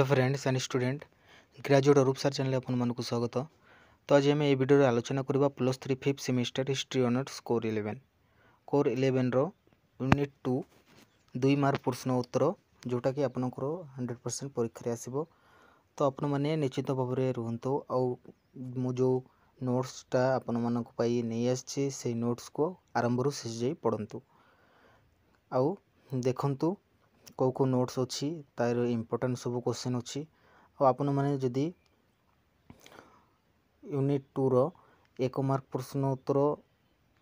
Hello friends and student graduate Arup sir channel अपन मन को स्वागत। तो आज आम ये वीडियो आलोचना करवा +3 5th semester history honours core 11 रो यूनिट 2 2 मार्क प्रश्न उत्तर जोटा कि आपनकर 100% परीक्षा आसीबो। तो आपण माने निश्चित भाव में रुहंतु आउ मु जो नोट्सटा आपण मानक पाई नहीं आछि से नोट्स को आरंभ रु शेष जाई पढ़ंतु आउ देखंतु कौ कौ नोट्स अच्छी तार इम्पोर्टेंट सब क्वेश्चन अच्छी और आपण मैंने जदि यूनिट 2 रो 1 मार्क प्रश्न उत्तर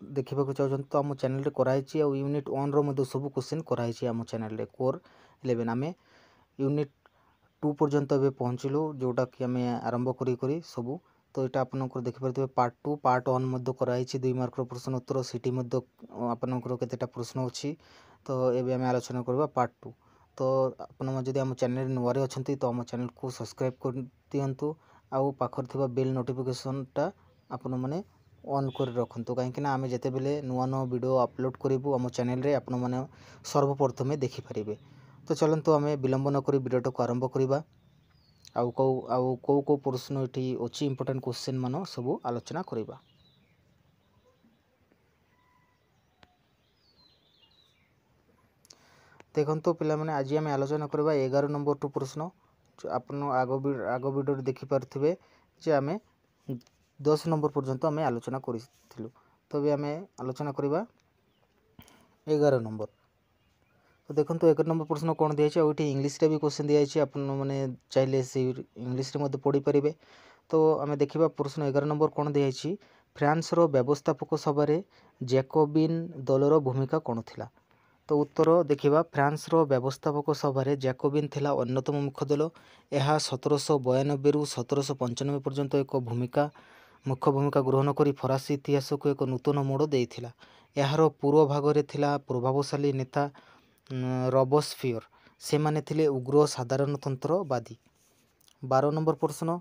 देखा चाहते तो आम चैनल कराई और यूनिट 1 रो मध्य सब क्वेश्चन कराई आम चैनल कोर 11 आम यूनिट 2 पर्यंत ए पहुँचलु जोटा कि आम आरंभ करी सबू। तो यहाँ आपंकर देखिपे पार्ट 2 पार्ट 1 मध्य कराई 2 मार्क प्रश्न उत्तर सीटी आपंकर केतेटा प्रश्न अच्छी। तो ये आम आलोचना करवा पार्ट 2। तो आपड़ी आम चैनल नुआ अच्छा तो आम चैनल को सब्सक्राइब कर दिंतु आउ पाखर थिबा बेल नोटिफिकेशनटा आपण मैंने ऑन कर रखु कहीं आम जिते बेले नुआ नुआ वीडियो अपलोड करूँ आम चैनल रे आपण मैंने सर्वप्रथमे देखिपारे। तो चलतु आम विलंब नक वीडियोटा को आरंभ करवा आउ कौ प्रश्न ये अच्छी इंपोर्टेंट क्वेश्चन मान सब आलोचना करवा। देखो पिलामाने आज आम आलोचना करवा 11 नंबर टू प्रश्न आप आग वीडियो देखिपे जे आम 10 नंबर पर्यंत आम आलोचना करूँ। तो भी आम आलोचना करवा 11 नंबर। तो देखो 11 नंबर प्रश्न कौन दिखाई और ये इंग्लीश भी क्वेश्चन दिखाई आप चाहिए से इंग्लीश पढ़ी पारे। तो आम देखा प्रश्न 11 नंबर कौन दिखाई फ्रांस रो व्यवस्थापक सभा जैकोबिन दलर भूमिका कौन थिला। तो उत्तर देखा फ्रांस रो व्यवस्थापक सभा जैकोबिन थिला अन्यतम मुख्य दल। यह 1792 रु 1795 पर्यंत एक मुख्य भूमिका ग्रहण कर फरासी इतिहास को एक नूतन मोड़ देइथिला। यार पूर्व भाग थिला प्रभावशाली नेता रॉबस्फियर से माने थिले उग्र साधारणतंत्रवादी। 12 नंबर प्रश्न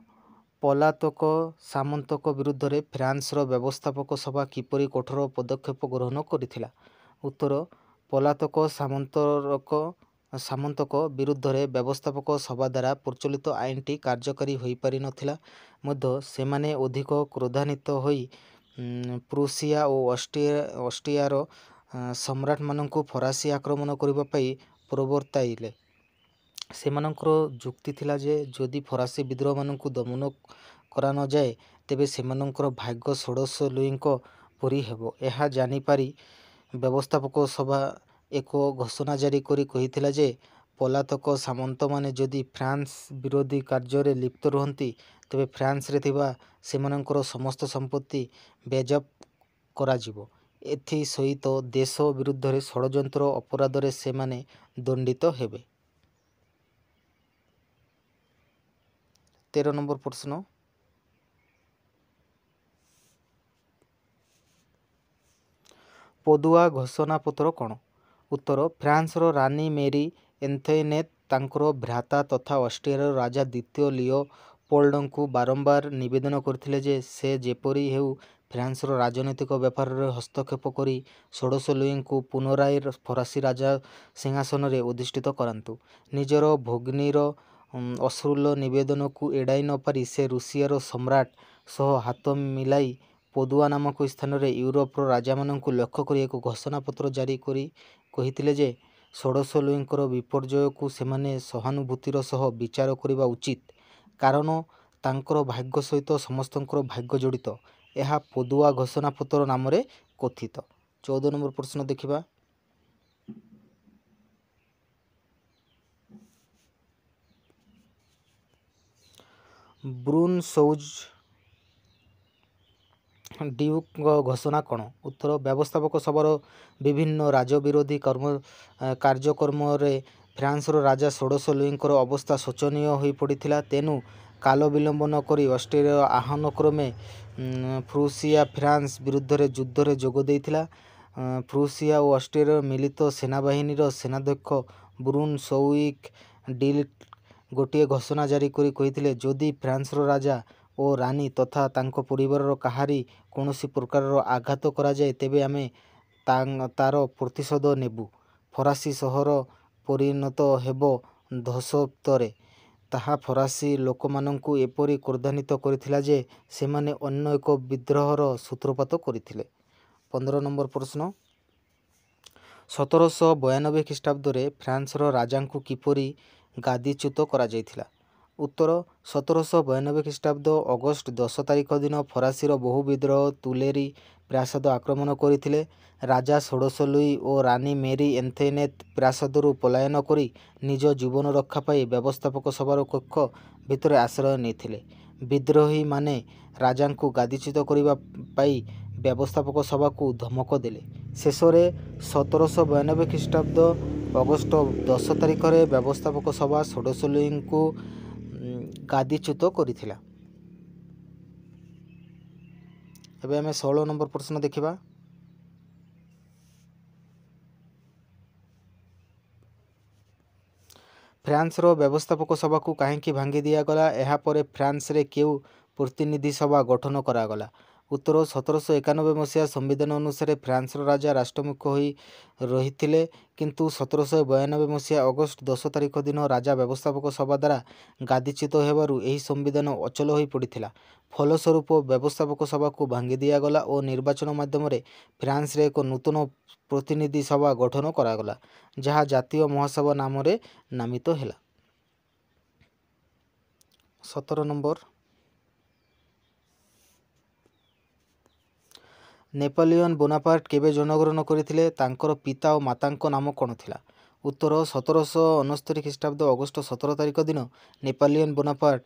पलातक सामंतक विरुद्ध रे फ्रांस रो व्यवस्थापक सभा किपरि कठोर पदक्षेप ग्रहण करिथिला। उत्तर पलातक सामंतक विरुद्ध रे व्यवस्थापक सभा द्वारा प्रचलित आईनटी कार्यकारी हो पारि नथिला मध्य सेमाने अधिक क्रोधान्वित होई प्रुसिया और ऑस्ट्रियार सम्राट माननकु फरासी आक्रमण करबा पई प्रवर्ताइले। सेमानंकर जुक्ति थिला जे जदि फरासी विद्रोह माननकु दमन करा न जाए तेबे सेमानंकर भाग्य षोडश लुईक परी हेबो। यह जानी पारी व्यवस्थापक सभा एक घोषणा जारी करी कहिथिला जे पलातक सामंत माने जदि फ्रांस विरोधी कार्य लिप्त रुहंती तेबे फ्रांस रे थिबा सेमानंकर समस्त संपत्ति बेजप्त कराजिबो। एथि सहित देश विरुद्ध रे षड़यंत्र अपराध रे सेमाने दंडित हेबे। 13 नंबर प्रश्न पदुआ घोषणापत्र कौन। उत्तर फ्रांस रो रानी मेरी एंथोइनेट तांकर भ्राता तथा ऑस्ट्रियार राजा द्वितीय लियोपोल्ड को बारंबार निवेदन करथिले जे से जेपरी हेउ फ्रांस रो राजनैतिक व्यापार रे हस्तक्षेप करी षोडश लुई को पुनराय फरासी राजा सिंहासन रे अधिष्ठित करांतु। निजर भगिनीर अश्रुल निवेदन को एड़ाई न पारी से रूसियार सम्राट सह हाथ मिलाई पदुआ नामक स्थान रे यूरोपर राजा माननकु लक्ष्य करी एक घोषणापत्र जारी करी कहिथिले जे षोडश लुईंकर विपर्यय को सेमाने सहानुभूतिर सह विचार करिबा उचित कारण तांकर भाग्य सहित समस्तंकर भाग्य जड़ित। यह पदुआ घोषणापत्र नाम रे कथित। 14 नंबर प्रश्न देखिबा ब्रुनसौज ड्यूक घोषणा कौन। उत्तर व्यवस्थापक सभार विभिन्न राजविरोधी कार्यक्रम फ्रांस रो राजा षोडश लुईंकर अवस्था शोचनीय हो पड़ा तेणु काल विलंब नक ऑस्ट्रिया आह्वान क्रमे प्रुसिया फ्रांस विरुद्ध रे युद्ध रे जोग देइथिला। प्रुसिया और ऑस्ट्रिया मिलित सेनाबाहिनी सेनाध्यक्ष ब्रुनसौइक डिल गोटे घोषणा जारी करी कहिथिले जदि फ्रांस रो राजा और रानी तथा तांको परिवार कहारी कौनसी प्रकार आघात करा जाए तेबे आमे तार प्रतिशोध नेबु। फरासी सहर परिणत हेबो ध्वस्तरे ତାହା ଫରାସୀ ଲୋକମାନଙ୍କୁ ଏପରି କ୍ରୋଧାନ୍ୱିତ କରିଥିଲା ଯେ ସେମାନେ ଅନ୍ୟ ଏକ ବିଦ୍ରୋହର ସୂତ୍ରପାତ କରିଥିଲେ। 15 ନମ୍ବର ପ୍ରଶ୍ନ, 1792 ଖ୍ରୀଷ୍ଟାବ୍ଦରେ ଫ୍ରାନ୍ସର ରାଜାଙ୍କୁ କିପରି ଗାଦିଚ୍ୟୁତ କରାଯାଇଥିଲା? ଉତ୍ତର, 1792 ଖ୍ରୀଷ୍ଟାବ୍ଦ ଅଗଷ୍ଟ 10 ତାରିଖ ଦିନ ଫରାସୀର ବହୁ ବିଦ୍ରୋହ ତୁଲେରୀ ପ୍ରାସାଦ ଆକ୍ରମଣ କରିଥିଲେ। ରାଜା ଷୋଡ଼ଶ ଲୁଇ ଓ ରାଣୀ ମେରୀ ଏନ୍ଥେନେତ୍ ପ୍ରାସାଦରୁ ପଳାୟନ କରି ନିଜ ଜୀବନ ରକ୍ଷା ପାଇଁ ବ୍ୟବସ୍ଥାପକ ସଭାର କକ୍ଷ ଭିତରେ ଆଶ୍ରୟ ନେଇଥିଲେ। ବିଦ୍ରୋହୀମାନେ ରାଜାଙ୍କୁ ଗାଦିଚ୍ୟୁତ କରିବା ପାଇଁ ବ୍ୟବସ୍ଥାପକ ସଭାକୁ ଧମକ ଦେଲେ। ଶେଷରେ 1792 ଖ୍ରୀଷ୍ଟାବ୍ଦ ଅଗଷ୍ଟ 10 ତାରିଖରେ ବ୍ୟବସ୍ଥାପକ ସଭା ଷୋଡ଼ଶ ଲୁଇଙ୍କୁ ଗାଦିଚ୍ୟୁତ କରିଥିଲା। ଏବେ ଆମେ 16 ନମ୍ବର ପ୍ରଶ୍ନ ଦେଖିବା। ଫ୍ରାନ୍ସର ବ୍ୟବସ୍ଥାପକ ସଭାକୁ କାହିଁକି ଭାଙ୍ଗି ଦିଆଗଲା? ଏହାପରେ ଫ୍ରାନ୍ସରେ କେଉଁ ପ୍ରତିନିଧି ସଭା ଗଠନ କରାଗଲା? ଉତ୍ତର, 1791 ମସିହା ସମ୍ବିଧାନ ଅନୁସାରେ ଫ୍ରାନ୍ସର ରାଜା ରାଷ୍ଟ୍ରମୁଖ୍ୟ ହୋଇ ରହିଥିଲେ, କିନ୍ତୁ 1792 ମସିହା ଅଗଷ୍ଟ 10 ତାରିଖ ଦିନ ରାଜା ବ୍ୟବସ୍ଥାପକ ସଭା ଦ୍ୱାରା ଗାଦିଚ୍ୟୁତ ହେବାରୁ ଏହି ସମ୍ବିଧାନ ଅଚଳ ହୋଇ ପଡ଼ିଥିଲା। ଫଳସ୍ୱରୂପ ବ୍ୟବସ୍ଥାପକ ସଭାକୁ ଭାଙ୍ଗି ଦିଆଗଲା ଓ ନିର୍ବାଚନ ମାଧ୍ୟମରେ ଫ୍ରାନ୍ସରେ ଏକ ନୂତନ ପ୍ରତିନିଧି ସଭା ଗଠନ କରାଗଲା, ଯାହା ଜାତୀୟ ମହାସଭା ନାମରେ ନାମିତ ହେଲା। 17 ନମ୍ବର, ନେପୋଲିଅନ ବୋନାପାର୍ଟ କେବେ ଜନ୍ମଗ୍ରହଣ କରିଥିଲେ? ତାଙ୍କର ପିତା ଓ ମାତାଙ୍କ ନାମ କ'ଣ ଥିଲା? ଉତ୍ତର, 1769 ଖ୍ରୀଷ୍ଟାବ୍ଦ ଅଗଷ୍ଟ 17 ତାରିଖ ଦିନ ନେପୋଲିଅନ ବୋନାପାର୍ଟ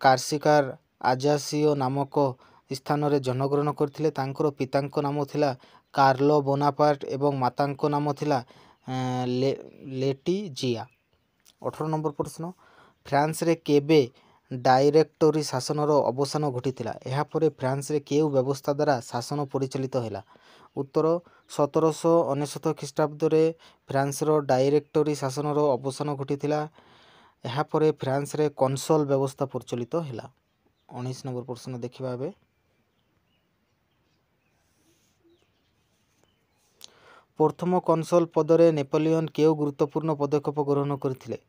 କାର୍ସିକାର ଆଜାସିଓ ନାମକ ସ୍ଥାନରେ ଜନ୍ମଗ୍ରହଣ କରିଥିଲେ। ତାଙ୍କର ପିତାଙ୍କ ନାମ ଥିଲା କାର୍ଲୋ ବୋନାପାର୍ଟ ଏବଂ ମାତାଙ୍କ ନାମ ଥିଲା ଲେଟିଜିଆ। 18 ନମ୍ବର ପ୍ରଶ୍ନ, ଫ୍ରାନ୍ସରେ କେବେ ଡାଇରେକ୍ଟୋରୀ ଶାସନର ଅବସାନ ଘଟିଥିଲା? ଏହାପରେ ଫ୍ରାନ୍ସରେ କେଉଁ ବ୍ୟବସ୍ଥା ଦ୍ୱାରା ଶାସନ ପରିଚାଳିତ ହେଲା? ଉତ୍ତର, 1799 ଖ୍ରୀଷ୍ଟାବ୍ଦରେ ଫ୍ରାନ୍ସର ଡାଇରେକ୍ଟୋରୀ ଶାସନର ଅବସାନ ଘଟିଥିଲା। ଏହାପରେ ଫ୍ରାନ୍ସରେ କନସଲ ବ୍ୟବସ୍ଥା ପରିଚାଳିତ ହେଲା। 19 ନମ୍ବର ପ୍ରଶ୍ନ ଦେଖିବା ଏବେ। ପ୍ରଥମ କନସଲ ପଦରେ ନେପୋଲିଅନ କେଉଁ ଗୁରୁତ୍ୱପୂର୍ଣ୍ଣ ପଦକ୍ଷେପ ଗ୍ରହଣ କରିଥିଲେ?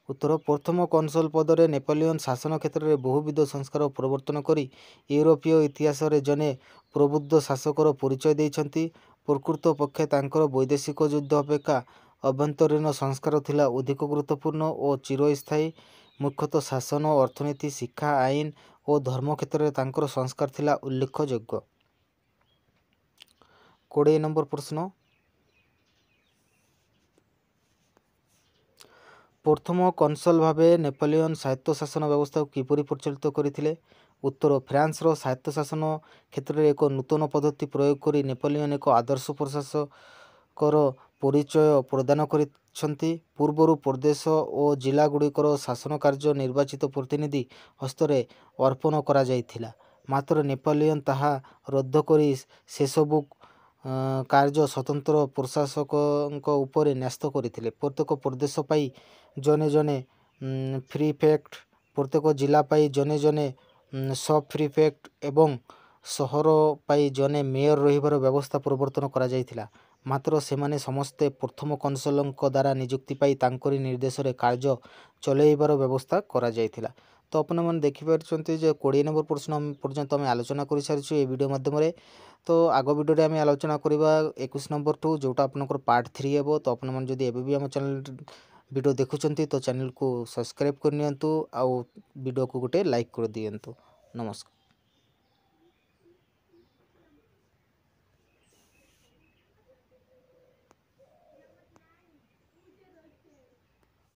ଉତ୍ତର, ପ୍ରଥମ କନସଲ ପଦରେ ନେପୋଲିଅନ ଶାସନ କ୍ଷେତ୍ରରେ ବହୁବିଧ ସଂସ୍କାର ପ୍ରବର୍ତ୍ତନ କରି ୟୁରୋପୀୟ ଇତିହାସରେ ଜଣେ ପ୍ରବୁଦ୍ଧ ଶାସକର ପରିଚୟ ଦେଇଛନ୍ତି। ପ୍ରକୃତ ପକ୍ଷେ ତାଙ୍କର ବୈଦେଶିକ ଯୁଦ୍ଧ ଅପେକ୍ଷା ଆଭ୍ୟନ୍ତରୀଣ ସଂସ୍କାର ଥିଲା ଅଧିକ ଗୁରୁତ୍ୱପୂର୍ଣ୍ଣ ଓ ଚିରସ୍ଥାୟୀ। ମୁଖ୍ୟତଃ ଶାସନ, ଅର୍ଥନୀତି, ଶିକ୍ଷା, ଆଇନ ଓ ଧର୍ମ କ୍ଷେତ୍ରରେ ତାଙ୍କର ସଂସ୍କାର ଥିଲା ଉଲ୍ଲେଖଯୋଗ୍ୟ। 20 ନମ୍ବର ପ୍ରଶ୍ନ, ପ୍ରଥମ କନସଲ ଭାବେ ନେପୋଲିଅନ ସ୍ୱାୟତ୍ତଶାସନ ବ୍ୟବସ୍ଥାକୁ କିପରି ପରିଚାଳିତ କରିଥିଲେ? ଉତ୍ତର, ଫ୍ରାନ୍ସର ସ୍ୱାୟତ୍ତଶାସନ କ୍ଷେତ୍ରରେ ଏକ ନୂତନ ପଦ୍ଧତି ପ୍ରୟୋଗ କରି ନେପୋଲିଅନ ଏକ ଆଦର୍ଶ ପ୍ରଶାସକର ପରିଚୟ ପ୍ରଦାନ କରିଛନ୍ତି। ପୂର୍ବରୁ ପ୍ରଦେଶ ଓ ଜିଲ୍ଲାଗୁଡ଼ିକର ଶାସନ କାର୍ଯ୍ୟ ନିର୍ବାଚିତ ପ୍ରତିନିଧି ହସ୍ତରେ ଅର୍ପଣ କରାଯାଇଥିଲା, ମାତ୍ର ନେପୋଲିଅନ ତାହା ରଦ୍ଦ କରି ସେସବୁ କାର୍ଯ୍ୟ ସ୍ୱତନ୍ତ୍ର ପ୍ରଶାସକଙ୍କ ଉପରେ ନ୍ୟସ୍ତ କରିଥିଲେ। ପ୍ରତ୍ୟେକ ପ୍ରଦେଶ ପାଇଁ ଜଣେ ଜଣେ ପ୍ରିଫେକ୍ଟ, ପ୍ରତ୍ୟେକ ଜିଲ୍ଲା ପାଇଁ ଜଣେ ଜଣେ ସବ୍-ପ୍ରିଫେକ୍ଟ ଏବଂ ସହର ପାଇଁ ଜଣେ ମେୟର ରହିବାର ବ୍ୟବସ୍ଥା ପ୍ରବର୍ତ୍ତନ କରାଯାଇଥିଲା, ମାତ୍ର ସେମାନେ ସମସ୍ତେ ପ୍ରଥମ କନସଲଙ୍କ ଦ୍ୱାରା ନିଯୁକ୍ତି ପାଇ ତାଙ୍କରି ନିର୍ଦ୍ଦେଶରେ କାର୍ଯ୍ୟ ଚଳାଇବାର ବ୍ୟବସ୍ଥା କରାଯାଇଥିଲା। ତ ଆପଣମାନେ ଦେଖିପାରୁଛନ୍ତି ଯେ 20 ନମ୍ବର ପ୍ରଶ୍ନ ପର୍ଯ୍ୟନ୍ତ ଆମେ ଆଲୋଚନା କରିସାରିଛୁ এই ଭିଡ଼ିଓ ମାଧ୍ୟମରେ। ତ ଆଗ ଭିଡ଼ିଓରେ ଆମେ ଆଲୋଚନା କରିବା 21 ନମ୍ବରଠୁ, ଯେଉଁଟା ଆପଣଙ୍କର ପାର୍ଟ 3 ହେବ। ତ ଆପଣମାନେ ଯଦି ଏବେ ବି ଆମ ଚ୍ୟାନେଲ ଭିଡ଼ିଓ ଦେଖୁଛନ୍ତି ତ ଚ୍ୟାନେଲକୁ ସବସ୍କ୍ରାଇବ୍ କରିନିଅନ୍ତୁ ଆଉ ଭିଡ଼ିଓକୁ ଗୋଟେ ଲାଇକ୍ କରିଦିଅନ୍ତୁ। ନମସ୍କାର।